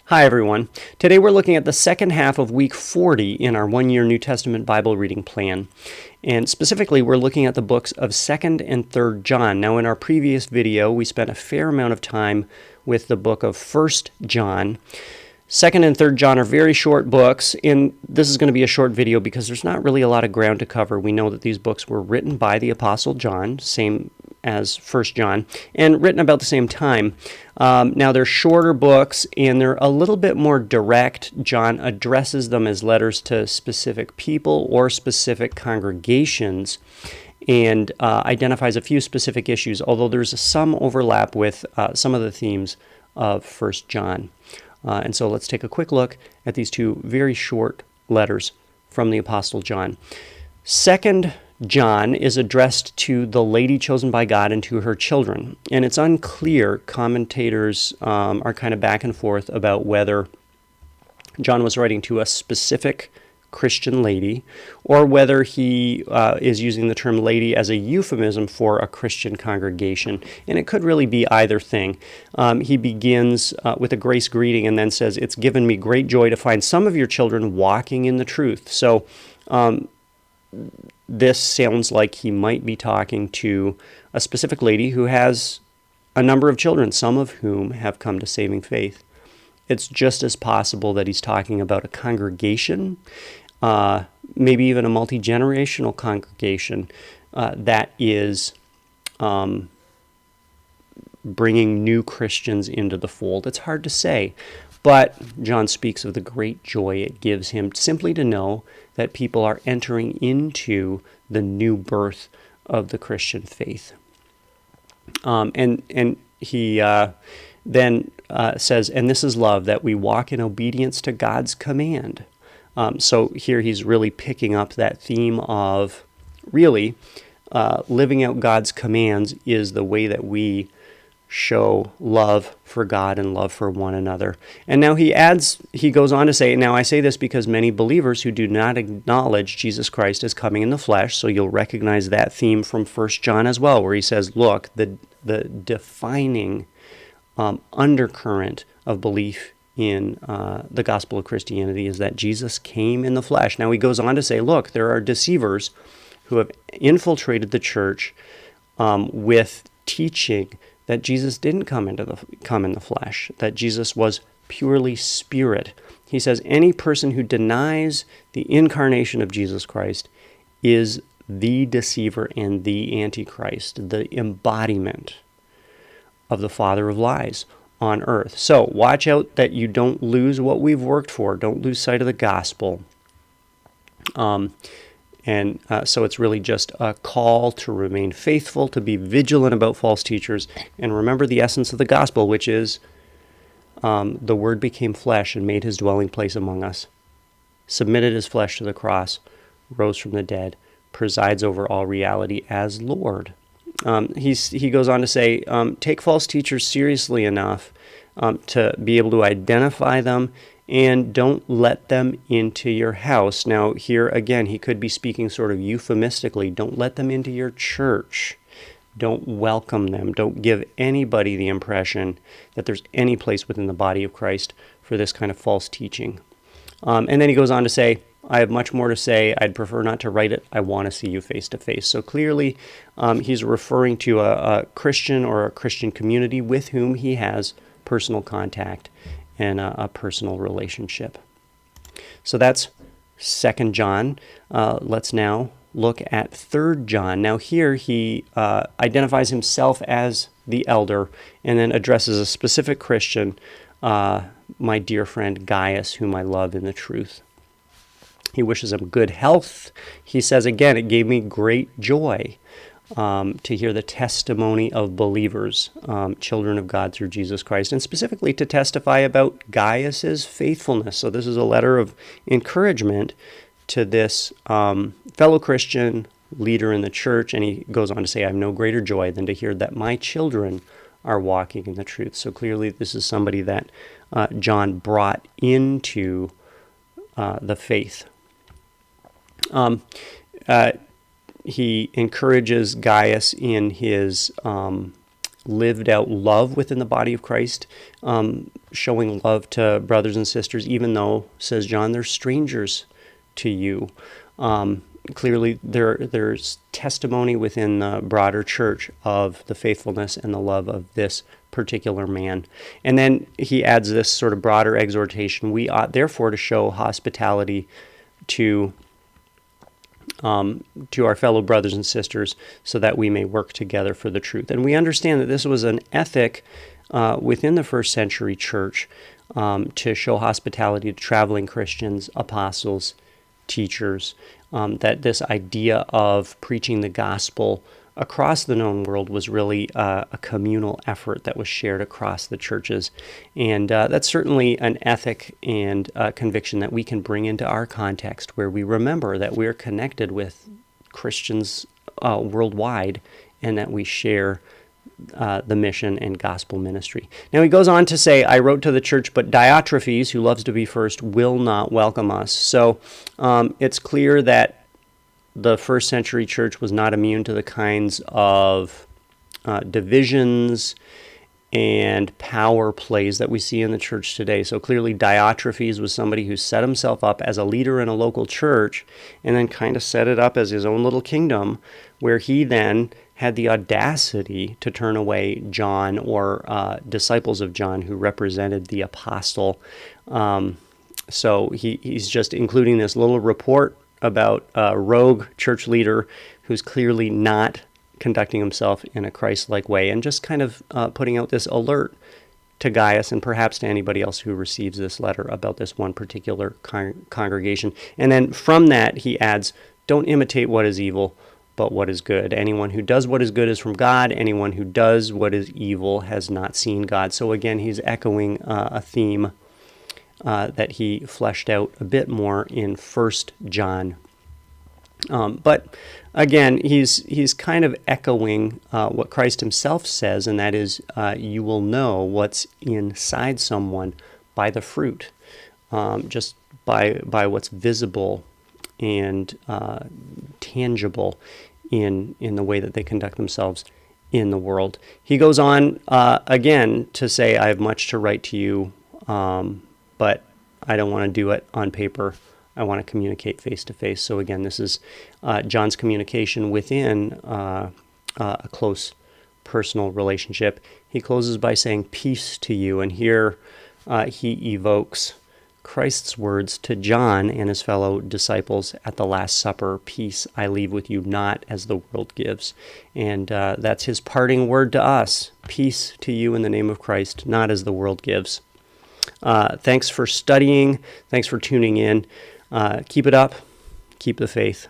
Hi, everyone. Today we're looking at the second half of week 40 in our one-year New Testament Bible reading plan. And specifically, we're looking at the books of 2nd and 3rd John. Now, in our previous video, we spent a fair amount of time with the book of 1st John. 2nd and 3rd John are very short books, and this is going to be a short video because there's not really a lot of ground to cover. We know that these books were written by the Apostle John, same as 1st John, and written about the same time. Now, they're shorter books, and they're a little bit more direct. John addresses them as letters to specific people or specific congregations, and identifies a few specific issues, although there's some overlap with some of the themes of 1st John. And so let's take a quick look at these two very short letters from the Apostle John. 2nd John is addressed to the lady chosen by God and to her children. And it's unclear. Commentators are kind of back and forth about whether John was writing to a specific Christian lady or whether he is using the term lady as a euphemism for a Christian congregation. And it could really be either thing. He begins with a grace greeting and then says, "It's given me great joy to find some of your children walking in the truth." So this sounds like he might be talking to a specific lady who has a number of children, some of whom have come to saving faith. It's just as possible that he's talking about a congregation, maybe even a multi-generational congregation that is bringing new Christians into the fold. It's hard to say, but John speaks of the great joy it gives him simply to know that people are entering into the new birth of the Christian faith. And he then says, "And this is love, that we walk in obedience to God's command." So here he's really picking up that theme of really living out God's commands is the way that we show love for God and love for one another. And now he goes on to say, "Now I say this because many believers who do not acknowledge Jesus Christ as coming in the flesh," so you'll recognize that theme from 1 John as well, where he says, look, the defining undercurrent of belief in the gospel of Christianity is that Jesus came in the flesh. Now he goes on to say, look, there are deceivers who have infiltrated the church with teaching that Jesus didn't come in the flesh, that Jesus was purely spirit. He says any person who denies the incarnation of Jesus Christ is the deceiver and the antichrist, the embodiment of the father of lies on earth. So watch out that you don't lose what we've worked for. Don't lose sight of the gospel. So it's really just a call to remain faithful, to be vigilant about false teachers, and remember the essence of the gospel, which is the Word became flesh and made his dwelling place among us, submitted his flesh to the cross, rose from the dead, presides over all reality as Lord. He goes on to say, take false teachers seriously enough to be able to identify them, and don't let them into your house. Now, here again, he could be speaking sort of euphemistically. Don't let them into your church. Don't welcome them. Don't give anybody the impression that there's any place within the body of Christ for this kind of false teaching. And then he goes on to say, I have much more to say. I'd prefer not to write it. I want to see you face to face. So clearly, he's referring to a Christian or a Christian community with whom he has personal contact and a personal relationship. So that's 2nd John. Let's now look at 3rd John. Now here he identifies himself as the elder and then addresses a specific Christian, my dear friend Gaius, whom I love in the truth. He wishes him good health. He says again, it gave me great joy to hear the testimony of believers, children of God through Jesus Christ, and specifically to testify about Gaius's faithfulness. So this is a letter of encouragement to this fellow Christian leader in the church, and he goes on to say, I have no greater joy than to hear that my children are walking in the truth. So clearly this is somebody that John brought into the faith. He encourages Gaius in his lived out love within the body of Christ, showing love to brothers and sisters, even though, says John, they're strangers to you. Clearly, there's testimony within the broader church of the faithfulness and the love of this particular man. And then he adds this sort of broader exhortation: we ought therefore to show hospitality to our fellow brothers and sisters, so that we may work together for the truth. And we understand that this was an ethic within the first century church, to show hospitality to traveling Christians, apostles, teachers, that this idea of preaching the gospel across the known world was really a communal effort that was shared across the churches. And that's certainly an ethic and conviction that we can bring into our context, where we remember that we're connected with Christians worldwide, and that we share the mission and gospel ministry. Now he goes on to say, I wrote to the church, but Diotrephes, who loves to be first, will not welcome us. So it's clear that the first century church was not immune to the kinds of divisions and power plays that we see in the church today. So clearly Diotrephes was somebody who set himself up as a leader in a local church, and then kind of set it up as his own little kingdom, where he then had the audacity to turn away John, or disciples of John who represented the apostle. So he's just including this little report about a rogue church leader who's clearly not conducting himself in a Christ-like way, and just kind of putting out this alert to Gaius, and perhaps to anybody else who receives this letter, about this one particular congregation. And then from that he adds, don't imitate what is evil, but what is good. Anyone who does what is good is from God. Anyone who does what is evil has not seen God. So again, he's echoing a theme that he fleshed out a bit more in 1 John. But again, he's kind of echoing what Christ himself says, and that is, you will know what's inside someone by the fruit, just by what's visible and tangible in the way that they conduct themselves in the world. He goes on again to say, I have much to write to you, but I don't want to do it on paper. I want to communicate face to face. So again, this is John's communication within a close personal relationship. He closes by saying, peace to you. And here he evokes Christ's words to John and his fellow disciples at the Last Supper: peace I leave with you, not as the world gives. And that's his parting word to us: peace to you in the name of Christ, not as the world gives. Thanks for studying. Thanks for tuning in. Keep it up. Keep the faith.